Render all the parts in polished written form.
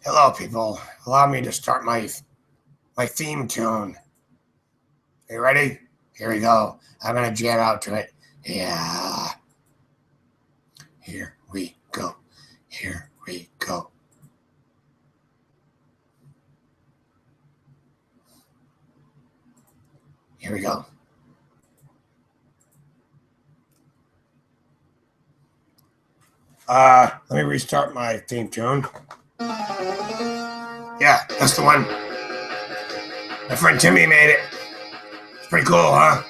Hello, people. Allow me to start my theme tune. Are you ready? Here we go. I'm gonna jam out to it. Yeah. Here we go. Here we go. Here we go. Let me restart my theme tune. Yeah, that's the one. My friend Timmy made it. It's pretty cool, huh?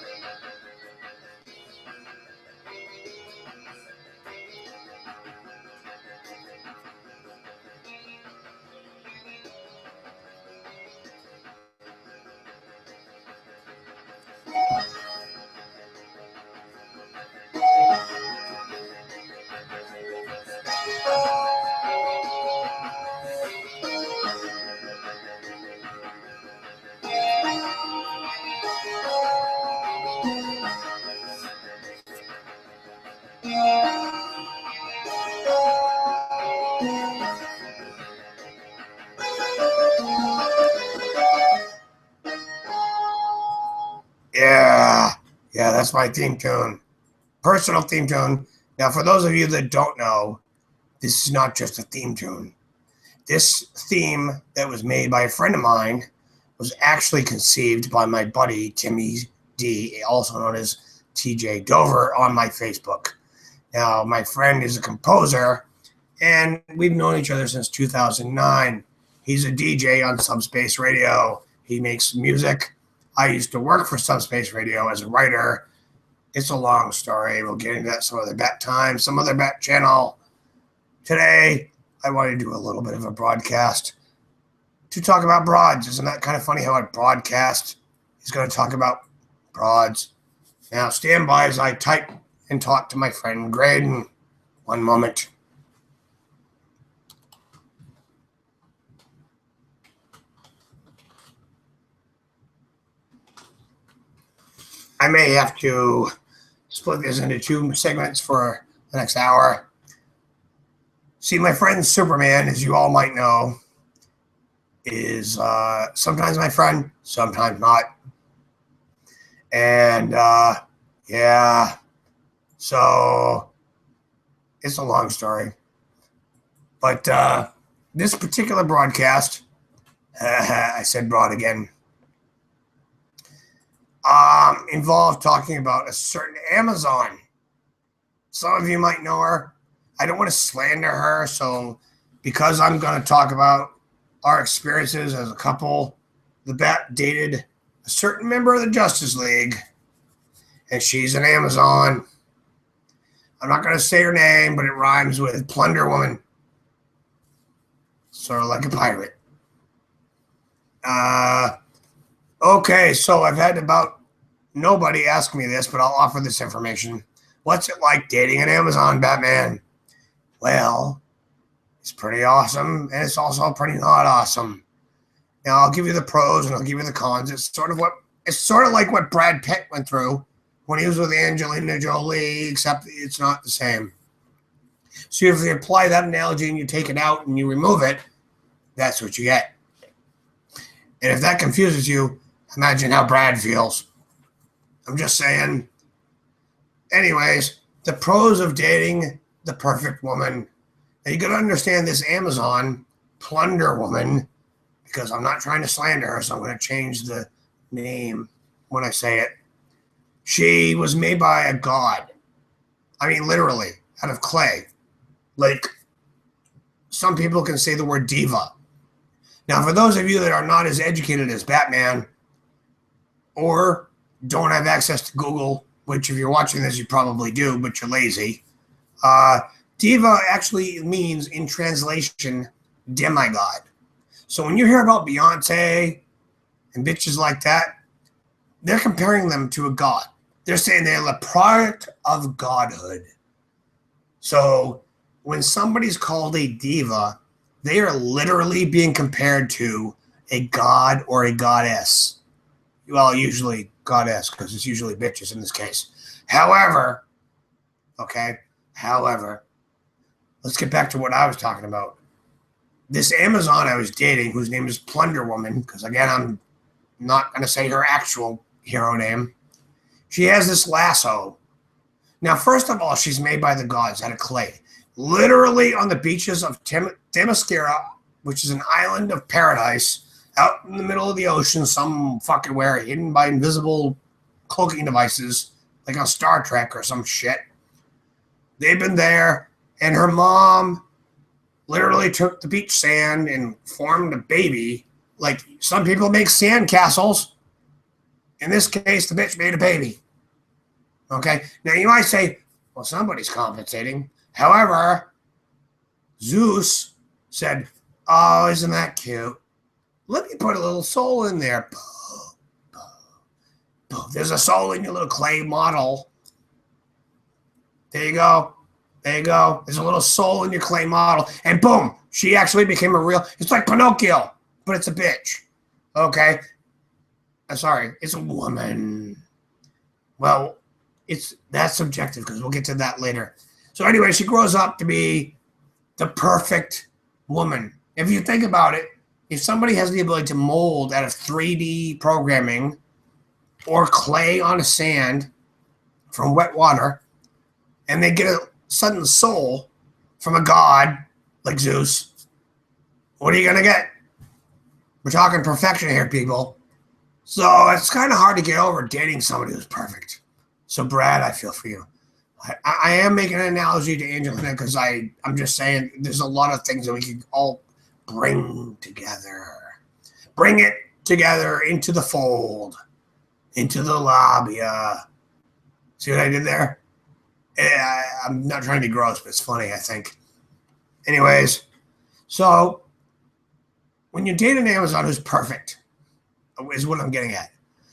Yeah, that's my theme tune. Personal theme tune. Now, for those of you that don't know, this is not just a theme tune. This theme that was made by a friend of mine was actually conceived by my buddy Timmy D, also known as TJ Dover, on my Facebook. Now, my friend is a composer, and we've known each other since 2009. He's a DJ on Subspace Radio. He makes music. I used to work for Subspace Radio as a writer. It's a long story. We'll get into that some other time, some other channel. Today, I want to do a little bit of a broadcast to talk about broads. Isn't that kind of funny how a broadcast is going to talk about broads? Now, stand by as I type and talk to my friend Graydon. One moment. I may have to split this into two segments for the next hour. See, my friend Superman, as you all might know, is sometimes my friend, sometimes not. And yeah, so it's a long story. But this particular broadcast, I said broad again, involved talking about a certain Amazon. Some of you might know her. I don't want to slander her, so because I'm going to talk about our experiences as a couple, the Bat dated a certain member of the Justice League, and she's an Amazon. I'm not going to say her name, but it rhymes with Plunder Woman. Sort of like a pirate. Okay, so I've had about nobody ask me this, but I'll offer this information. What's it like dating an Amazon, Batman? Well, it's pretty awesome, and it's also pretty not awesome. Now, I'll give you the pros and I'll give you the cons. It's sort of like what Brad Pitt went through when he was with Angelina Jolie, except it's not the same. So if you apply that analogy and you take it out and you remove it, that's what you get. And if that confuses you, imagine how Brad feels. I'm just saying. Anyways, the pros of dating the perfect woman. Now you got to understand this Amazon Plunder Woman, because I'm not trying to slander her, so I'm going to change the name when I say it. She was made by a god. I mean, literally, out of clay. Like, some people can say the word diva. Now, for those of you that are not as educated as Batman, or don't have access to Google, which if you're watching this, you probably do, but you're lazy. Diva actually means, in translation, demigod. So when you hear about Beyonce and bitches like that, they're comparing them to a god. They're saying they're the product of godhood. So when somebody's called a diva, they are literally being compared to a god or a goddess. Well, usually goddess, because it's usually bitches in this case. However, let's get back to what I was talking about. this Amazon I was dating, whose name is Plunder Woman, because again, I'm not going to say her actual hero name. She has this lasso. Now, first of all, she's made by the gods out of clay. Literally on the beaches of Themyscira, which is an island of paradise, out in the middle of the ocean, some fucking where, hidden by invisible cloaking devices, like on Star Trek or some shit. They've been there, and her mom literally took the beach sand and formed a baby. Like some people make sand castles. In this case, the bitch made a baby. Okay? Now you might say, well, somebody's compensating. However, Zeus said, oh, isn't that cute? Let me put a little soul in there. There's a soul in your little clay model. There you go. There you go. There's a little soul in your clay model. And boom, she actually became a real, it's like Pinocchio, but it's a bitch. Okay? I'm sorry, it's a woman. Well, that's subjective because we'll get to that later. So anyway, she grows up to be the perfect woman. If you think about it, if somebody has the ability to mold out of 3D programming or clay on a sand from wet water, and they get a sudden soul from a god like Zeus, what are you going to get? We're talking perfection here, people. So it's kind of hard to get over dating somebody who's perfect. So Brad, I feel for you. I am making an analogy to Angelina because I'm just saying there's a lot of things that we can all bring together. Bring it together into the fold, into the labia. See what I did there? I'm not trying to be gross, but it's funny, I think. Anyways, so when you date an Amazon who's perfect, is what I'm getting at.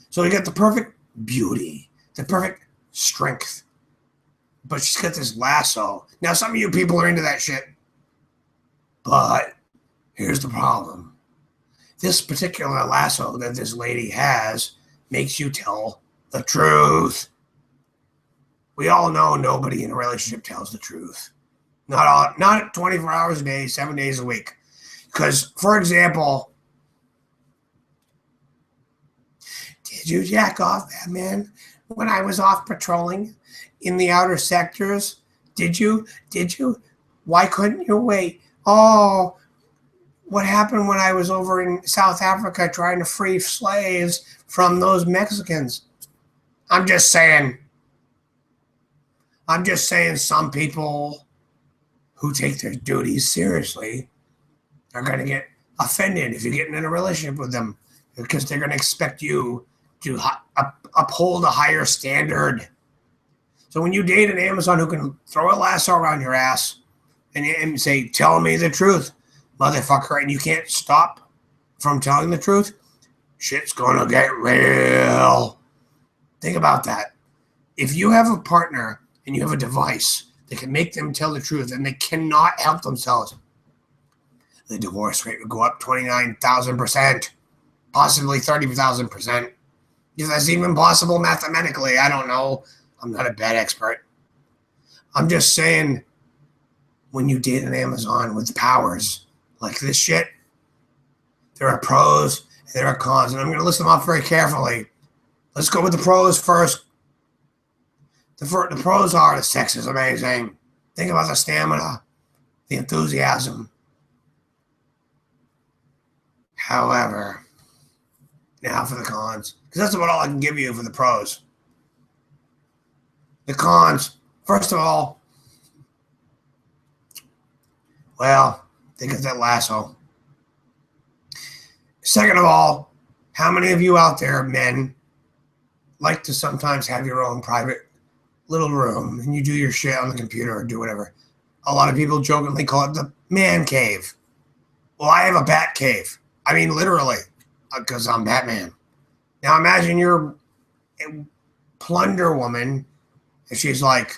So you get the perfect beauty, the perfect strength, but she's got this lasso. Now, some of you people are into that shit, but here's the problem. This particular lasso that this lady has makes you tell the truth. We all know nobody in a relationship tells the truth. Not 24 hours a day, 7 days a week. Because, for example, did you jack off, Batman, when I was off patrolling in the outer sectors? Did you? Why couldn't you wait? Oh, what happened when I was over in South Africa trying to free slaves from those Mexicans? I'm just saying some people who take their duties seriously are going to get offended if you're getting in a relationship with them because they're going to expect you to uphold a higher standard. So when you date an Amazon who can throw a lasso around your ass and say, tell me the truth, motherfucker, and you can't stop from telling the truth, shit's going to get real. Think about that. If you have a partner and you have a device that can make them tell the truth and they cannot help themselves, the divorce rate would go up 29,000%, possibly 30,000%. If that's even possible mathematically, I don't know. I'm not a bad expert. I'm just saying, when you date an Amazon with powers like this shit, there are pros and there are cons, and I'm going to list them off very carefully. Let's go with the pros first. The pros are the sex is amazing. Think about the stamina, the enthusiasm. However, now for the cons, because that's about all I can give you for the pros. The cons, first of all, well, think of that lasso. Second of all, how many of you out there, men, like to sometimes have your own private little room and you do your shit on the computer or do whatever? A lot of people jokingly call it the man cave. Well, I have a bat cave. I mean, literally, because I'm Batman. Now imagine you're a Plunder Woman, and she's like,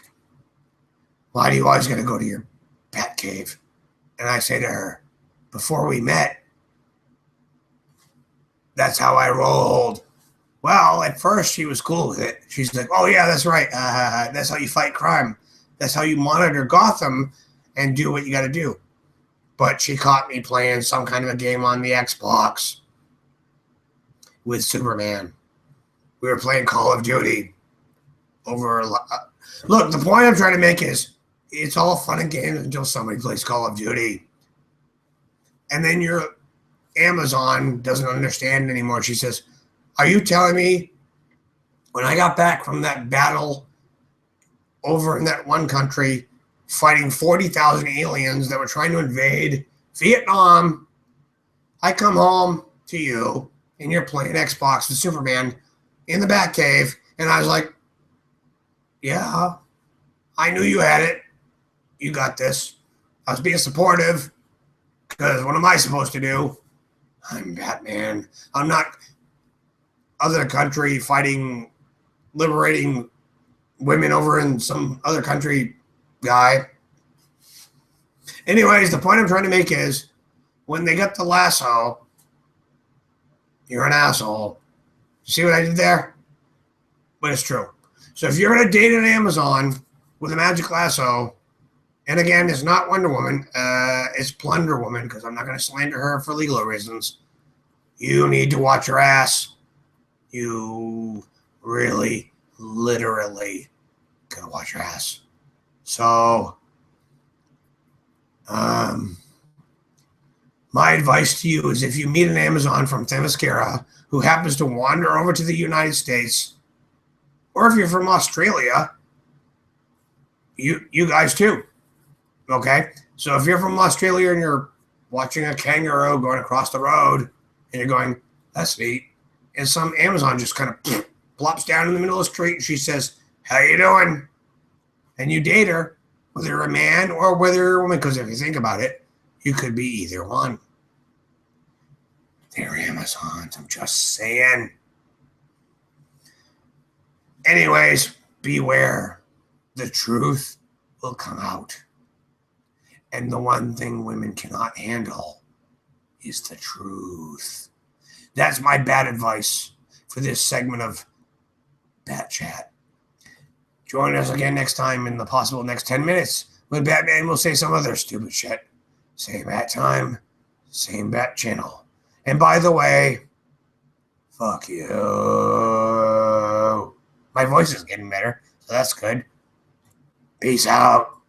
why do you always got to go to your bat cave? And I say to her, before we met, that's how I rolled. Well, at first she was cool with it. She's like, oh yeah, that's right. That's how you fight crime. That's how you monitor Gotham and do what you got to do. but she caught me playing some kind of a game on the Xbox with Superman. We were playing Call of Duty over. Look, the point I'm trying to make is it's all fun and games until somebody plays Call of Duty. And then your Amazon doesn't understand anymore. She says, are you telling me when I got back from that battle over in that one country fighting 40,000 aliens that were trying to invade Vietnam, I come home to you and you're playing Xbox with Superman in the Batcave, and I was like, yeah, I knew you had it. You got this. I was being supportive because what am I supposed to do? I'm Batman. I'm not other country fighting, liberating women over in some other country guy. Anyways, the point I'm trying to make is when they got the lasso, you're an asshole. See what I did there? But it's true. So if you're going to date an Amazon with a magic lasso, and again, it's not Wonder Woman, it's Plunder Woman, because I'm not going to slander her for legal reasons, you need to watch your ass. You really, literally gotta watch your ass. So, my advice to you is if you meet an Amazon from Themyscira who happens to wander over to the United States, or if you're from Australia, you guys too, okay? So if you're from Australia and you're watching a kangaroo going across the road and you're going, that's neat, and some Amazon just kind of plops down in the middle of the street and she says, how you doing? And you date her, whether you're a man or whether you're a woman, because if you think about it, you could be either one. They're Amazons, I'm just saying. Anyways, beware. The truth will come out. And the one thing women cannot handle is the truth. That's my bad advice for this segment of Bat Chat. Join us again next time in the possible next 10 minutes when Batman will say some other stupid shit. Same bat time, same bat channel. And by the way, fuck you. My voice is getting better, so that's good. Peace out.